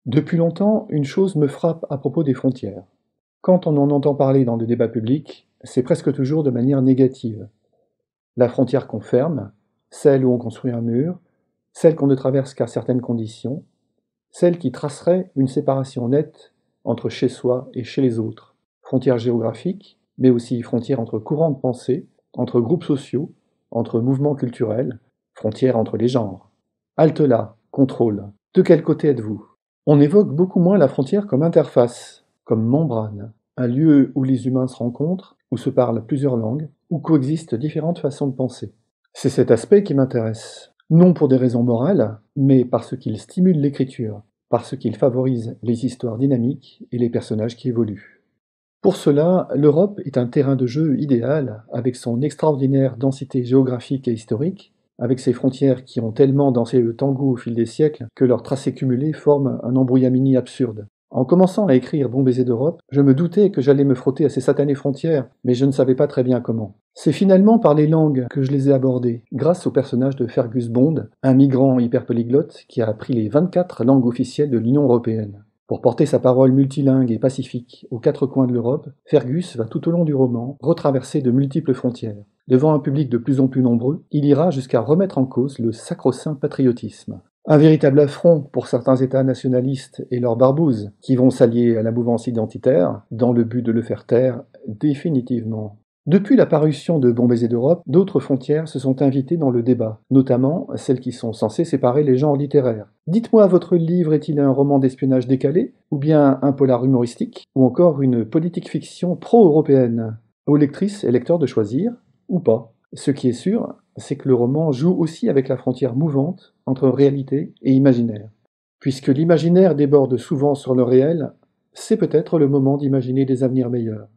Depuis longtemps, une chose me frappe à propos des frontières. Quand on en entend parler dans le débat public, c'est presque toujours de manière négative. La frontière qu'on ferme, celle où on construit un mur, celle qu'on ne traverse qu'à certaines conditions, celle qui tracerait une séparation nette entre chez soi et chez les autres. Frontières géographiques, mais aussi frontières entre courants de pensée, entre groupes sociaux, entre mouvements culturels, frontières entre les genres. Halte là, contrôle. De quel côté êtes-vous? On évoque beaucoup moins la frontière comme interface, comme membrane, un lieu où les humains se rencontrent, où se parlent plusieurs langues, où coexistent différentes façons de penser. C'est cet aspect qui m'intéresse, non pour des raisons morales, mais parce qu'il stimule l'écriture, parce qu'il favorise les histoires dynamiques et les personnages qui évoluent. Pour cela, l'Europe est un terrain de jeu idéal, avec son extraordinaire densité géographique et historique, avec ses frontières qui ont tellement dansé le tango au fil des siècles que leurs tracés cumulés forment un embrouillamini absurde. En commençant à écrire Bon baiser d'Europe, je me doutais que j'allais me frotter à ces satanées frontières, mais je ne savais pas très bien comment. C'est finalement par les langues que je les ai abordées, grâce au personnage de Fergus Bond, un migrant hyperpolyglotte qui a appris les 24 langues officielles de l'Union européenne. Pour porter sa parole multilingue et pacifique aux quatre coins de l'Europe, Fergus va tout au long du roman retraverser de multiples frontières. Devant un public de plus en plus nombreux, il ira jusqu'à remettre en cause le sacro-saint patriotisme. Un véritable affront pour certains États nationalistes et leurs barbouzes, qui vont s'allier à la mouvance identitaire dans le but de le faire taire définitivement. Depuis la parution de Bon baiser d'Europe, d'autres frontières se sont invitées dans le débat, notamment celles qui sont censées séparer les genres littéraires. Dites-moi, votre livre est-il un roman d'espionnage décalé, ou bien un polar humoristique, ou encore une politique fiction pro-européenne? Aux lectrices et lecteurs de choisir, ou pas. Ce qui est sûr, c'est que le roman joue aussi avec la frontière mouvante entre réalité et imaginaire. Puisque l'imaginaire déborde souvent sur le réel, c'est peut-être le moment d'imaginer des avenirs meilleurs.